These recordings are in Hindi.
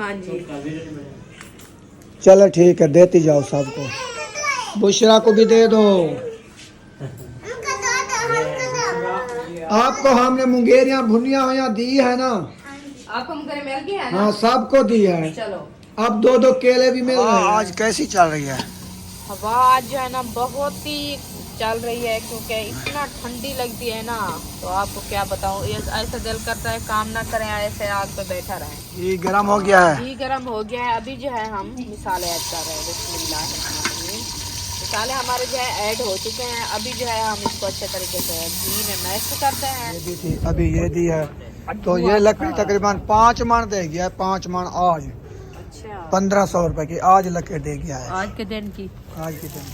हाँ जी। चलो ठीक है, देती जाओ सबको। बुशरा को भी दे दो। आपको हमने मुंगेरियां भुनिया हुई दी है ना? आपको मुंगेरी मिल गई है ना? हाँ, सबको दी है। चलो। अब दो दो केले भी मिल रहे हैं। आज कैसी चल रही है हवा? आज जो है ना बहुत ही चल रही है, क्योंकि इतना ठंडी लगती है ना, तो आपको क्या बताऊं। ये ऐसा दिल करता है काम ना करें, ऐसे आग पे बैठा रहें। ये गर्म हो गया है। घी गर्म हो गया है। अभी जो है हम मिसाले ऐड कर रहे हैं। बिस्मिल्लाहिर्रहमानिर्रहीम। मिसाले हमारे जो है ऐड हो चुके हैं। अभी जो है हम इसको अच्छे तरीके से घी में मैश करते हैं। ये भी थी, अभी ये दी है। तो ये लकड़ी तकरीबन 5 मन दे गया है। 5 मन आज। अच्छा, 1500 रुपए की आज लकड़ी दे गया है। आज के दिन की। आज के दिन।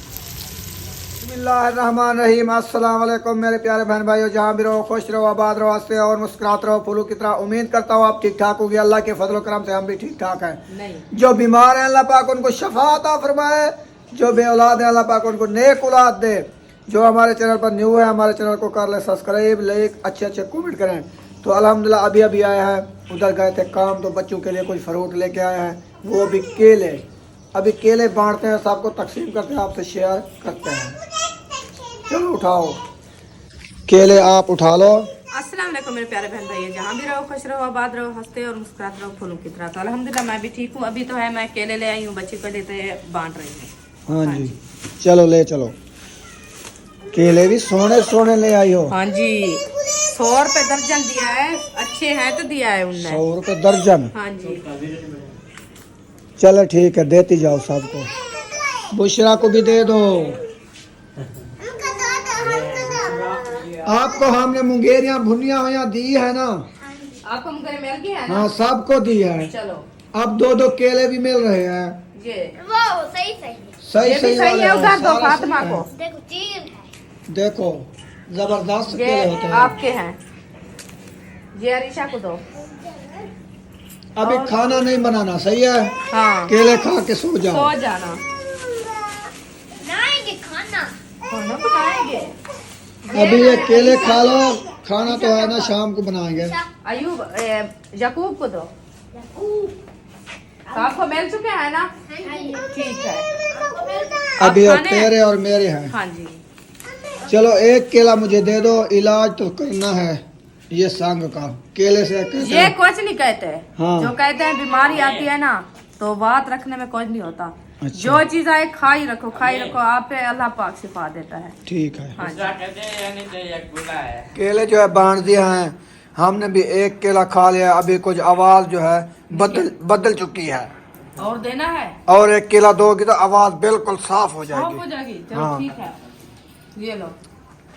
बिस्मिल्लाहिर्रहमानिर्रहीम। अस्सलाम वालेकुम मेरे प्यारे बहन भाइयों, जहाँ भी रहो खुश रहो, आबाद रहो, हंसते और मुस्कुराते रहो फूलों की तरह। उम्मीद करता हूँ आप ठीक ठाक होगी। अल्लाह के फजल करम से हम भी ठीक ठाक हैं। नहीं। जो बीमार हैं अल्लाह पाक उनको शफा अता फरमाए। जो बे औलाद है अल्लाह पाक उनको नेक औलाद दे। जो हमारे चैनल पर न्यू है हमारे चैनल को कर ले सब्सक्राइब, लाइक, अच्छे अच्छे कमेंट करें। तो अल्हम्दुलिल्लाह अभी अभी आया है, उधर गए थे काम, तो बच्चों के लिए कुछ फ्रूट लेके आए हैं, वो भी केले। अभी केले बांटते हैं, सबको तकसीम करते हैं, आपसे शेयर करते हैं। चलो उठाओ केले, आप उठा लो। अस्सलाम वालेकुम मेरे प्यारे बहन भाई, जहाँ भी रहो खुश रहो, आबाद रहो, हंसते और मुस्कुराते रहो फूलों की तरह। तो अल्हम्दुलिल्लाह मैं भी ठीक हूँ। अभी तो है मैं केले ले आई हूँ, बच्ची को देते बांट रही हूँ। हाँ जी, चलो ले चलो। केले भी सोने सोने ले आई हो। हाँ जी, 100 रुपए दर्जन दिया है। अच्छे हैं तो दिया है उनने। 100 रुपए दर्जन? हाँ जी। चलो ठीक है, देती जाओ सबको। बुशरा को भी दे दो। आपको हमने मुंगेरियां भुनिया हुई दी है ना? आपको मुंगेरी मिल गई है ना? हाँ, सबको दी है। चलो। अब दो दो केले भी मिल रहे हैं। ये वो सही सही सही ये भी सही सही वाले है। हैं, उधर दो सारे फातिमा सही को। हैं। देखो चीज है। देखो जबरदस्त ये केले होते हैं। आपके हैं। ये अरीशा को दो। अभी खाना नहीं बनाना, सही है? हाँ, केले खा के सो जाओ। सो जाना। बनाएंगे खाना। खाना बनाएंगे। अभी ये केले खा लो, खाना तो है ना शाम को बनाएंगे। अयूब यकूब को दो। तो आपको मिल चुके हैं ना? ठीक है। अभी आप अब खाने? तेरे और मेरे हैं। हाँ जी। चलो एक केला मुझे दे दो, इलाज तो करना है ये संग का। केले से कहते ये हैं। कुछ नहीं कहते। हाँ। जो कहते हैं बीमारी आती है ना, तो बात रखने में कुछ नहीं होता। अच्छा। जो चीज आए खाई रखो, खाई रखो, आप पे अल्लाह पाक शिफा देता है। ठीक है। हाँ जी। केले जो है बांट दिए हैं, हमने भी एक केला खा लिया। अभी कुछ आवाज जो है बदल चुकी है। और देना है? और एक केला दोगी तो आवाज बिल्कुल साफ हो ऑफ जाएगी। हो जाएगी। चलो हाँ। ठीक है, ये लो।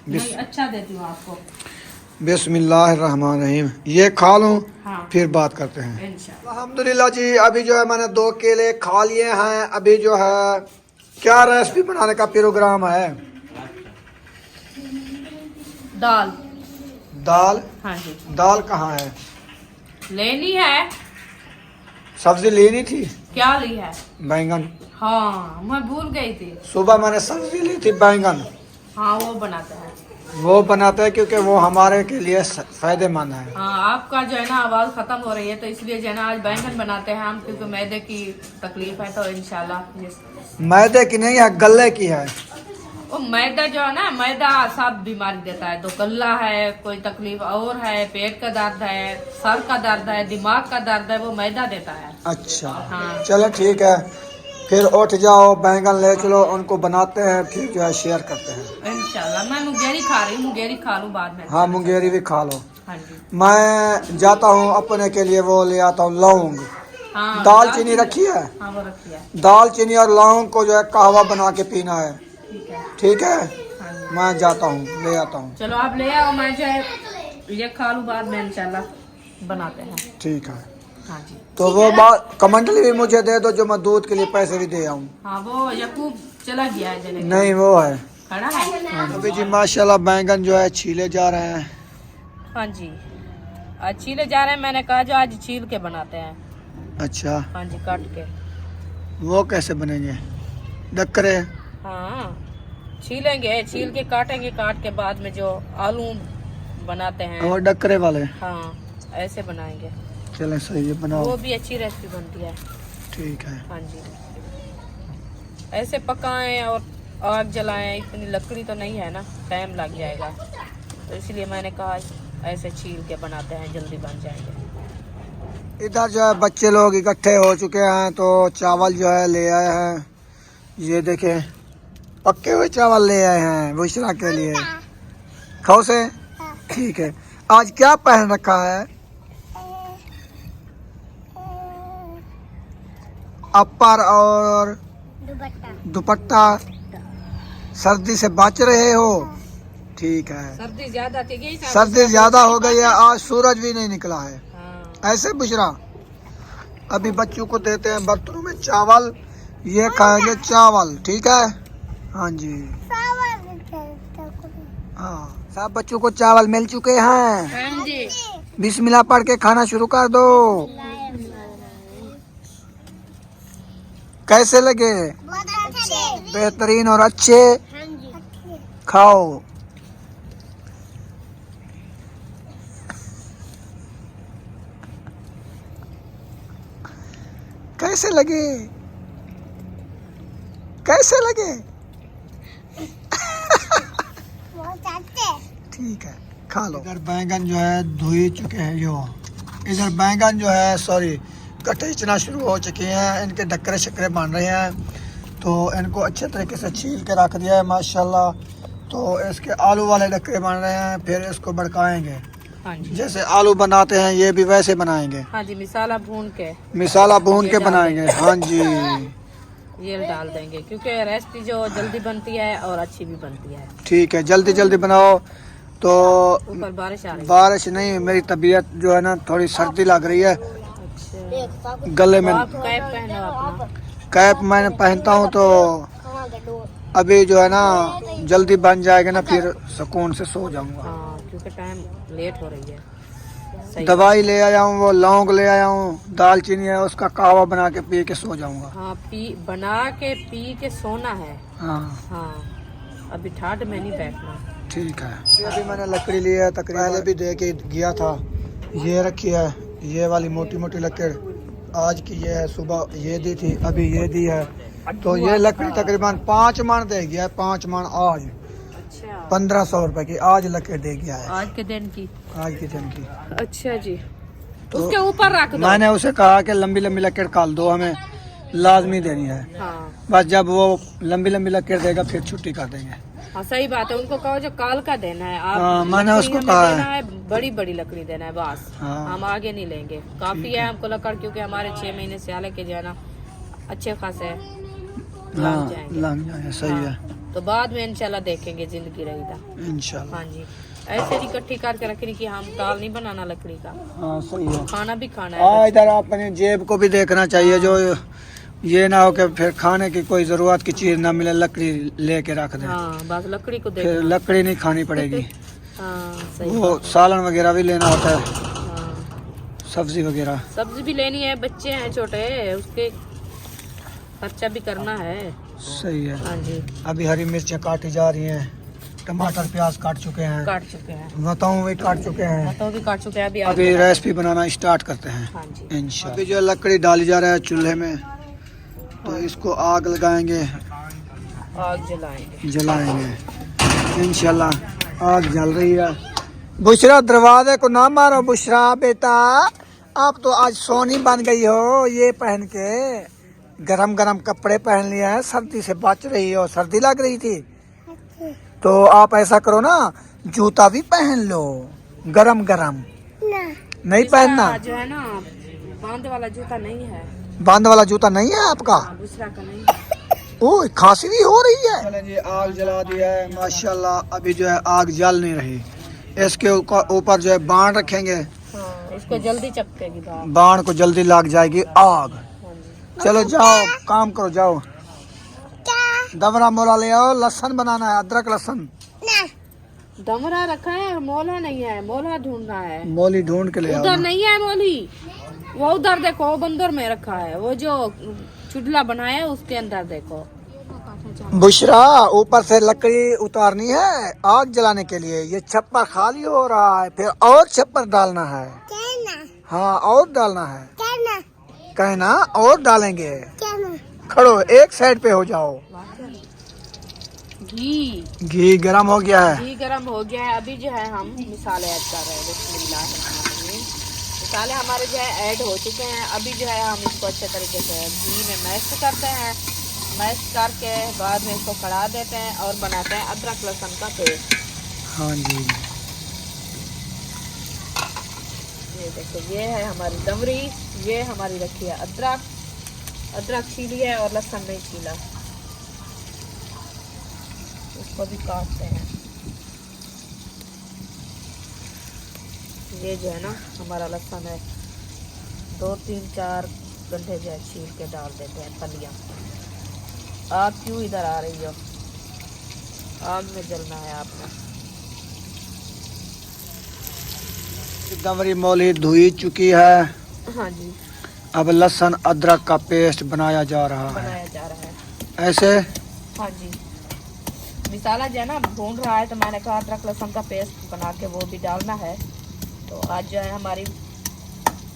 नहीं, अच्छा देती हूँ आपको। बिस्मिल्लाहिर्रहमानिर्रहीम। ये खा लूं, हाँ। फिर बात करते हैं। इंशाल्लाह। अल्हम्दुलिल्लाह जी, अभी जो है मैंने 2 केले खा लिए हैं। अभी जो है क्या रेसिपी बनाने का प्रोग्राम है? दाल। दाल? हाँ जी, दाल कहाँ है? लेनी है। सब्जी लेनी थी। क्या ली है? बैंगन। हाँ, मैं भूल गई थी। सुबह मैंने सब्जी ली थी बैंगन। हाँ, वो बनाते हैं। वो बनाते हैं क्योंकि वो हमारे के लिए फायदेमंद है। हाँ, आपका जो है ना आवाज खत्म हो रही है, तो इसलिए जो है ना आज बैंगन बनाते हैं हम, क्योंकि मैदे की तकलीफ है। तो इंशाल्लाह मैदे की नहीं है, गले की है। वो मैदा जो है ना, मैदा सब बीमारी देता है। तो गला है, कोई तकलीफ और है, पेट का दर्द है, सर का दर्द है, दिमाग का दर्द है, वो मैदा देता है। अच्छा। हाँ। चलो ठीक है, फिर उठ जाओ, बैंगन ले चलो, उनको बनाते हैं, फिर जो है शेयर करते हैं। इंशाल्लाह। मैं मुंगेरी खा रही हूँ, मुंगेरी खा लूँ बाद में। हाँ, मुंगेरी भी खा लो। हाँ जी। मैं जाता हूँ अपने के लिए वो ले आता हूँ लौंग। हाँ, दाल चीनी रखी है। हाँ, वो रखी है। दाल चीनी और लौंग को जो है कहवा बना के पीना है। ठीक है। ठीक है, हाँ जी। मैं जाता हूँ, ले आता हूँ। चलो आप ले आओ, मैं जो है ये खा लूँ, बाद में इंशाल्लाह बनाते हैं। ठीक है। हाँ जी। तो वो बात कमंडली भी मुझे दे दो, जो मैं दूध के लिए पैसे भी दे आऊँ। हाँ, वो यकूब चला गया है जने। नहीं, वो है। खड़ा है। अभी जी माशाल्लाह बैंगन जो है छीले जा रहे हैं। हाँ जी, आज छीले जा रहे हैं। मैंने कहा जो आज छील के बनाते हैं। अच्छा, हाँ जी, काट के। वो कैसे बनेंगे? डक्करे? हाँ, छीलेंगे, छील के काटेंगे, काट के बाद में जो आलू बनाते हैं। वो डक्करे वाले? हाँ, ऐसे बनाएंगे। चलें सही है, बनाओ। वो भी अच्छी रेसिपी बनती है। ठीक है। हाँ जी, ऐसे पकाएं और आग जलाएं, इतनी लकड़ी तो नहीं है ना, टाइम लग जाएगा, तो इसलिए मैंने कहा ऐसे छील के बनाते हैं, जल्दी बन जाएंगे। इधर जो है बच्चे लोग इकट्ठे हो चुके हैं, तो चावल जो है ले आए हैं। ये देखें, पके हुए चावल ले आए हैं बुशरा के लिए। खाओ से। ठीक है। आज क्या पहन रखा है? अपर और दुपट्टा। सर्दी से बच रहे हो? ठीक है। सर्दी ज्यादा थी, सर्दी ज्यादा हो गई है, आज सूरज भी नहीं निकला है। हाँ। ऐसे बुशरा, अभी बच्चों को देते हैं बर्तनों में चावल, ये खाएंगे चावल। ठीक है। हाँ जी, हाँ, सब बच्चों को चावल मिल चुके हैं। हाँ जी। बिस्मिल्लाह पढ़ के खाना शुरू कर दो। कैसे लगे? बेहतरीन और अच्छे। खाओ। कैसे लगे? कैसे लगे? ठीक है, खा लो। इधर बैंगन जो है धुई चुके हैं, यो इधर बैंगन जो है सॉरी कटना शुरू हो चुके हैं, इनके डक्करे शक्करे बन रहे हैं, तो इनको अच्छे तरीके से छील के रख दिया है माशाल्लाह। तो इसके आलू वाले डक्करे बन रहे हैं, फिर इसको भड़काएंगे। हाँ जी, जैसे आलू बनाते हैं ये भी वैसे बनाएंगे। हाँ जी, मसाला भून के, मसाला भून के बनाएंगे। हाँ जी, ये डाल देंगे, क्योंकि रेसिपी जो जल्दी बनती है और अच्छी भी बनती है। ठीक है, जल्दी जल्दी बनाओ। तो ऊपर बारिश आ रही है। बारिश नहीं, मेरी तबीयत जो है ना थोड़ी सर्दी लग रही है अच्छा, गले में। तो आप कैप पहनो अपना। कैप मैंने पहनता हूँ, तो अभी जो है ना जल्दी बन जाएगा ना, फिर सुकून से सो जाऊंगा। हाँ, क्योंकि टाइम लेट हो रही है। सही। दवाई ले आया हूँ, वो लौंग ले आया हूँ, दालचीनी है, उसका कावा बना के पी के सो जाऊंगा। हाँ, बना के पी के सोना है। हाँ हाँ, अभी ठाठ में नहीं बैठना। ठीक है। अभी मैंने लकड़ी ली है, तकरीबन पहले भी दे के गया था। ये रखी है, ये वाली मोटी मोटी लकड़ आज की ये है, सुबह ये दी थी, अभी ये दी है। तो ये लकड़ी तकरीबन 5 मन दे गया है, 5 मन आज। अच्छा, 1500 रुपए की आज लकड़ दे गया है, आज के दिन की। आज के दिन की। अच्छा जी, तो उसके ऊपर रख दो। मैंने उसे कहा कि लंबी लंबी लकड़ काल दो, हमें लाजमी देनी है। हाँ, बस जब वो लंबी लंबी लकड़ देगा फिर छुट्टी कर देंगे। हाँ, सही बात है, उनको कहो जो काल का देना है। आप हाँ, मैंने लकड़ी उसको हमें कहा देना है, बड़ी बड़ी लकड़ी देना है बस। हाँ। हम आगे नहीं लेंगे, काफी है हमको लकड़, क्योंकि हमारे 6 महीने स्याले के जो है ना अच्छे खासे हाँ लग जाएंगे। लग जाएंगे, सही हाँ, है। तो बाद में इंशाल्लाह देखेंगे जिंदगी रही था। इंशाल्लाह। हाँ जी, ऐसे ही इकट्ठी करके रखनी कि हम काल नहीं बनाना लकड़ी का, हाँ सही है। खाना भी खाना हाँ, है। इधर अपने जेब को भी देखना चाहिए, जो ये ना हो कि फिर खाने की कोई जरूरत की चीज ना मिले, लकड़ी लेके रख दे। हाँ, बस लकड़ी को फिर देखना। लकड़ी नहीं खानी पड़ेगी। हाँ, सही वो बात है। सालन वगैरह भी लेना होता है, हाँ, सब्जी वगैरह। सब्जी भी लेनी है, बच्चे हैं छोटे, उसके खर्चा भी करना है। सही है। हाँ जी, अभी हरी मिर्चें काटी जा रही हैं, टमाटर प्याज काट चुके हैं, काट चुके हैं, बताऊँ भी काट चुके हैं। तो भी काट चुके हैं। अभी अभी रेसिपी बनाना स्टार्ट करते हैं हाँ जी, इंशाल्लाह। अभी जो लकड़ी डाली जा रहा है चूल्हे में, तो इसको आग लगाएंगे, आग जलाएंगे। जलाएंगे इंशाल्लाह। आग जल रही है। बुशरा दरवाजे को ना मारो बुशरा बेटा, आप तो आज सोनी बन गई हो। ये पहन के गरम गरम कपड़े पहन लिए हैं, सर्दी से बच रही हो, सर्दी लग रही थी। तो आप ऐसा करो ना, जूता भी पहन लो गरम गरम। नहीं पहनना? जो है ना, बांध वाला जूता नहीं है। बांध वाला जूता नहीं है आपका? दूसरा का नहीं है। ओह, खांसी भी हो रही है। चलें जी, आग जला दी है माशाल्लाह। अभी जो है आग जल नहीं रही, इसके ऊपर जो है बाण रखेंगे। हाँ, इसको जल्दी चपकेगी बात। बाण को जल्दी लग जाएगी आग। हाँ जी, चलो जाओ, काम करो, जाओ। दवरा मोला ले आओ, लहसुन बनाना है, अदरक लहसुन। दमरा रखा है, मोला नहीं है, मोला ढूंढना है। मोली ढूंढ के ले आओ उधर ना। नहीं है मोली, वो उधर देखो, वो बंदर में रखा है, वो जो चुटला बनाया है उसके अंदर देखो। बुशरा, ऊपर से लकड़ी उतारनी है आग जलाने के लिए। ये छप्पर खाली हो रहा है, फिर और छप्पर डालना है। हाँ और डालना है। कहना और डालेंगे। खड़ो एक साइड पे हो जाओ। घी गरम हो गया है। घी गरम हो गया है। अभी जो है हम मसाले ऐड कर रहे हैं। बिस्मिल्लाहिर्रहमानिर्रहीम। मसाले हमारे जो है ऐड हो चुके हैं। अभी जो है हम इसको अच्छे तरीके से घी में मैश करते हैं। मैश करके बाद में इसको कढ़ा देते हैं और बनाते हैं अदरक लहसुन का पेस्ट। हाँ जी, ये देखो, ये है हमारी दमरी, ये हमारी रखी है अदरक छीली है और लहसुन नहीं छीला। इसको भी काटते हैं। ये जो है ना हमारा लहसुन है, 2-3-4 गड्ढे जो है छील के डाल देते हैं फलियाँ। आग क्यों इधर आ रही हो? आग में जलना है आपने। दमरी मौली धुई चुकी है। हाँ जी, अब लहसुन अदरक का पेस्ट बनाया जा रहा है। बनाया जा रहा है। ऐसे हाँ जी, मसाला जो है ना भून रहा है, तो मैंने कहा अदरक लहसुन का पेस्ट बना के वो भी डालना है। तो आज जो है हमारी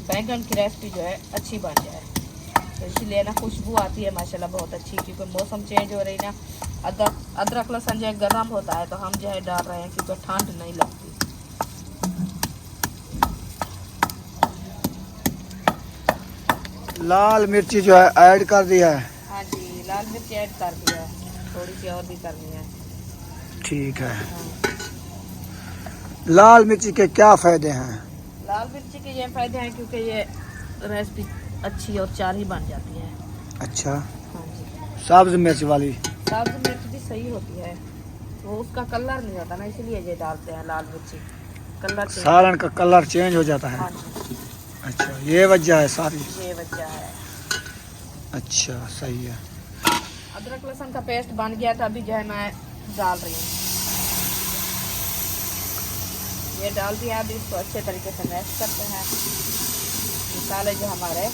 बैंगन की रेसिपी जो है अच्छी बन जाए, तो इसीलिए ना खुशबू आती है माशाल्लाह बहुत अच्छी। क्योंकि मौसम चेंज हो रही ना, अदरक लहसुन जो है गर्म होता है, तो हम जो है डाल रहे हैं क्योंकि ठंड नहीं लगती। लाल मिर्ची जो है ऐड कर दिया है। हाँ जी, लाल मिर्च ऐड कर दिया है, थोड़ी सी और भी करनी है। ठीक है। हाँ। लाल मिर्ची के क्या फायदे हैं? लाल मिर्ची के ये फायदे हैं क्योंकि ये रेसिपी अच्छी और चारी बन जाती है। अच्छा, हाँ जी, सब्ज मिर्च वाली। सब्ज मिर्च भी सही होती है, वो उसका कलर नहीं होता ना, इसलिए ये डालते हैं लाल मिर्ची। Colour change. सालन का कलर चेंज हो जाता है। हाँ जी, अच्छा, ये वजह है सारी। ये वजह है। अच्छा, सही है। अदरक लहसुन का पेस्ट बन गया था, अभी जो है मैं डाल रही हूँ। ये डाल दिया, अभी इसको अच्छे तरीके से मैश करते हैं। मसाले जो हमारे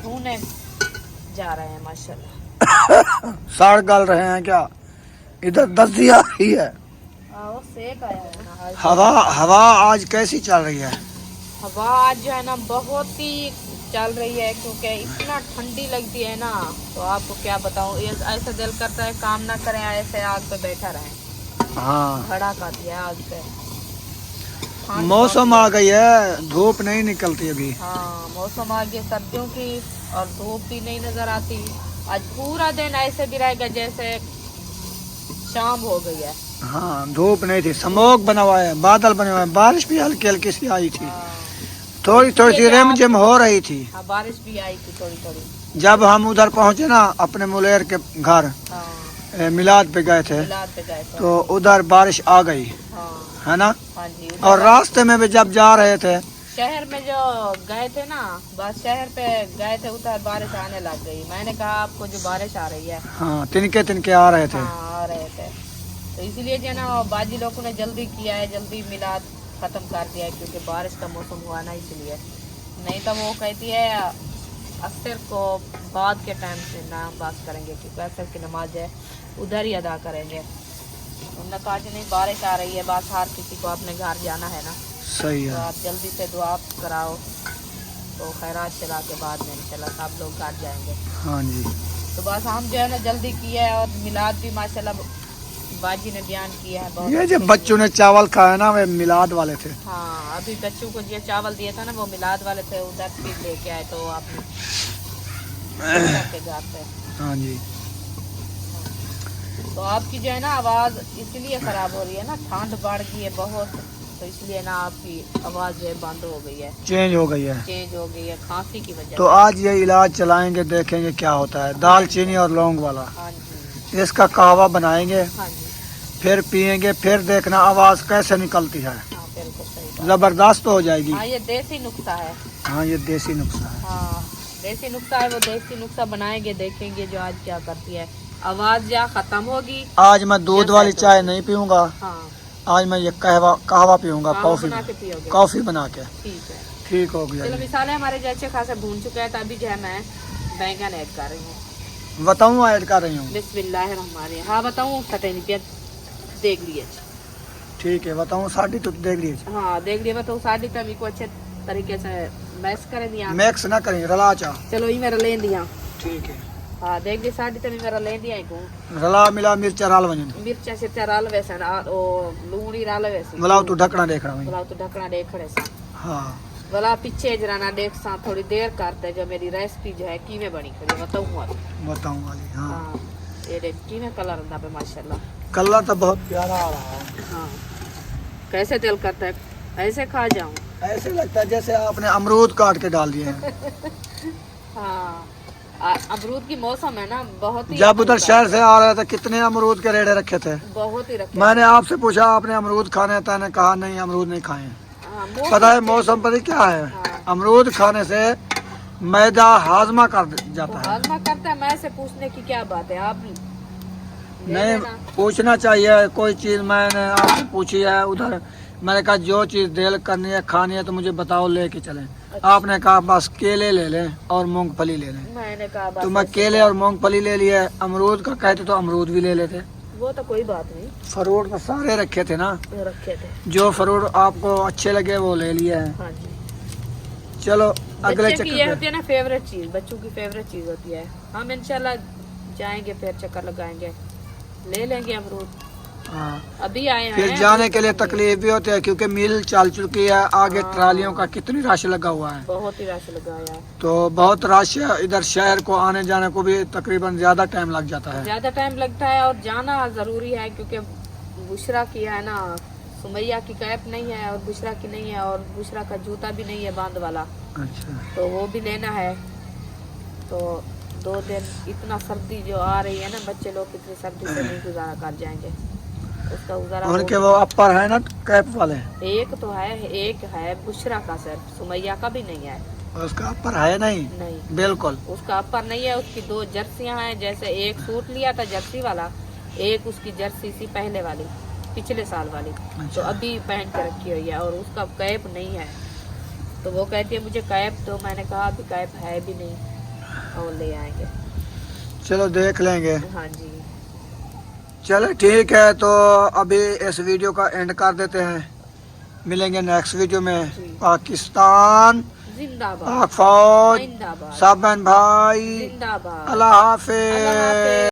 भूने जा रहे हैं माशाल्लाह। साड़ गल रहे हैं क्या? इधर दस्ती आ रही है। वो सेक आया है ना आज। हवा आज कैसी चल रही है? हवा आज जो है ना बहुत ही चल रही है, क्योंकि इतना ठंडी लगती है ना, तो आपको क्या बताऊँ। ऐसा दिल करता है काम ना करें, ऐसे आग पे बैठा रहें। हाँ, खड़ा कर दिया आग पे। मौसम आ गई है, धूप नहीं निकलती अभी। हाँ, मौसम आ गई सर्दियों की और धूप भी नहीं नजर आती। आज पूरा दिन ऐसे भी रहेगा जैसे शाम हो गई है। हाँ, धूप नहीं थी, स्मोक बना हुआ है, बादल बने हुए हैं, बारिश भी हल्की हल्की सी आई थी। हाँ, थोड़ी थोड़ी सी रिमझिम हो रही थी। हाँ, बारिश भी आई थी थोड़ी थोड़ी। जब हम उधर पहुंचे ना अपने मुलेर के घर, हाँ, मिलाद पे गए थे, मिलाद पे गए थे। तो उधर बारिश आ गई, हाँ, है ना। हाँ जी। और रास्ते में भी जब जा रहे थे, शहर में जो गए थे ना, बस शहर पे गए थे, उधर बारिश आने लग गई। मैंने कहा आपको जो बारिश आ रही है। हाँ, तिनके तिनके आ रहे थे। हाँ, आ रहे थे, तो इसीलिए जो है ना बाजी लोगों ने जल्दी किया है, जल्दी मिलाद खत्म कर दिया है, क्योंकि बारिश का मौसम हुआ ना, इसलिए। नहीं तो वो कहती है असर को बाद के टाइम से ना बात करेंगे, क्योंकि असर की नमाज है उधर ही अदा करेंगे। उन्होंने कहा कि नहीं बारिश आ रही है, बस हर किसी को अपने घर जाना है ना, सही तो है। आप जल्दी से दुआ कराओ, तो खैरात चला के बाद में इंशाल्लाह सब लोग घर जाएंगे। हाँ जी, तो बस हम जो है ना जल्दी किया है, और मिलाद भी माशाल्लाह बाजी ने बयान किया है बहुत। ये जो बच्चों ने चावल खाया ना, वे मिलाद वाले थे। हाँ, अभी बच्चों को जो चावल दिया था ना, वो मिलाद वाले थे, उधर फिर लेके आए, तो आपने के घर पे। हाँ जी, तो आपकी जो है ना आवाज़ इसलिए ख़राब हो रही है ना, ठंड बढ़ गई है बहुत, तो इसलिए ना आपकी आवाज़ जो है बंद हो गई है, चेंज हो गई है। चेंज हो गई है खांसी की वजह तो आज ये इलाज चलाएंगे, देखेंगे क्या होता है। दालचीनी और लौंग वाला, से। हाँ जी, इसका कहवा बनाएंगे, हाँ जी, फिर पिएंगे, फिर देखना आवाज कैसे निकलती है। हाँ बिल्कुल सही बात। जबरदस्त हो जाएगी। हाँ, ये देसी नुस्खा है। हाँ, ये देसी नुस्खा है। हाँ, देसी नुस्खा है, वो देसी नुस्खा बनाएंगे, देखेंगे जो आज क्या करती है। आवाज़ या ख़त्म होगी। आज मैं दूध वाली चाय नहीं पीऊंगा, हाँ, आज मैं ये कहवा पीऊंगा, हाँ, कॉफी बना के पियोगे। कॉफी बना के। ठीक है, ठीक हो गया। चलो मिसाले हमारे जो अच्छे खासे भून चुके हैं, तो अभी जो है मैं बैंगन ऐड कर रही हूँ। बताऊँ ऐड कर रही हूँ। बिस्मिल्लाहिर्रहमानिर्रहीम। हाँ बताऊँ, पता नहीं पिया, देख लिए। ठीक है बताऊँ साड़ी तो देख लीजिए, हाँ देख लिया तो साड़ी तभी को अच्छे तरीके से मैच कर दिया। मैक्स ना करें रला चा। चलो ये मेरा ले दिया। ठीक है हाँ देख ली साड़ी तभी मेरा ले दिया को रला मिला मिर्चा राल वजन मिर्चा से राल वैसे ना ओ लूणी राल वैसे बोलाओ तू ढकना देख रहा हूँ। बोला तो ढकना देख रहे सा हाँ बोला पीछे जरा ना देख सा थोड़ी देर करते जो मेरी रेसिपी जो है कीमे बनी खड़ी बताऊँ बताऊँ वाली। हाँ हाँ ये देख कीमे कलर अंदा पे माशाल्लाह। कलर तो बहुत प्यारा आ रहा है। हाँ कैसे तेल करता है ऐसे खा जाऊं। ऐसे लगता है जैसे आपने अमरूद काट के डाल दिए हैं। हाँ अमरूद की मौसम है ना बहुत ही जब उधर शहर से आ रहे थे कितने अमरूद के रेड़े रखे थे, बहुत ही रखे। मैंने आपसे पूछा आपने अमरूद खाने हैं, मैंने कहा नहीं अमरूद नहीं खाए हैं। हाँ, पता है मौसम पर क्या है, हाँ। अमरूद खाने से मैदा हाजमा कर जाता है। हाजमा करता है। मैं से पूछने की क्या बात है, आप ले नहीं लेना। पूछना चाहिए, कोई चीज मैंने आपसे पूछी है उधर, मैंने कहा जो चीज दिल करनी है खानी है तो मुझे बताओ लेके चलें। आपने कहा बस केले ले लें और मूंगफली ले लें, मैंने कहा तो बस मैं ऐसे केले और मूंगफली ले लिए। अमरूद का कहते तो अमरूद भी ले लेते। वो तो कोई बात नहीं फ्रूट तो सारे रखे थे ना, वो रखे थे। जो फ्रूट आपको अच्छे लगे वो ले लिए हैं। हाँ जी चलो अगले बच्चे की ये चक्कर होती है ना फेवरेट चीज, बच्चों की फेवरेट चीज होती है। हम इंशाल्लाह जाएंगे फिर चक्कर लगाएंगे, ले लेंगे अमरूद। हाँ अभी आए हैं फिर जाने के लिए तकलीफ भी होती है क्योंकि मिल चल चुकी है, आगे हाँ। ट्रालियों का कितनी रश लगा हुआ है, बहुत ही रश लगाया है। तो बहुत रश है। इधर शहर को आने जाने को भी तकरीबन ज्यादा टाइम लग जाता है। ज्यादा टाइम लगता है और जाना जरूरी है क्योंकि बुशरा की है ना, सुमैया की कैप नहीं है और बुशरा की नहीं है और बुशरा का जूता भी नहीं है बांध वाला, अच्छा तो वो भी लेना है। तो 2 दिन इतना सर्दी जो आ रही है ना, बच्चे लोग इतनी सर्दी से नहीं गुजारा कर जाएंगे, उसका गुजारा उनके हो। वो अपर है ना कैप वाले, एक तो है, एक है बुशरा का सर, सुमैया का भी नहीं है। उसका अपर है नहीं नहीं बिल्कुल। उसका अपर नहीं है, उसकी 2 जर्सियां हैं। जैसे एक सूट लिया था जर्सी वाला, एक उसकी जर्सी सी पहले वाली पिछले साल वाली, तो अभी पहन के रखी हुई है और उसका कैप नहीं है। तो वो कहती है मुझे कैप दो, मैंने कहा अभी कैप है भी नहीं और ले आएंगे। चलो देख लेंगे। हाँ जी चलो ठीक है, तो अभी इस वीडियो का एंड कर देते हैं, मिलेंगे नेक्स्ट वीडियो में। जी। पाकिस्तान जिंदाबाद, पाक फौज जिंदाबाद, सब बहन भाई, जिंदाबाद। अल्लाह अल्लाह हाफिज। हाफिज।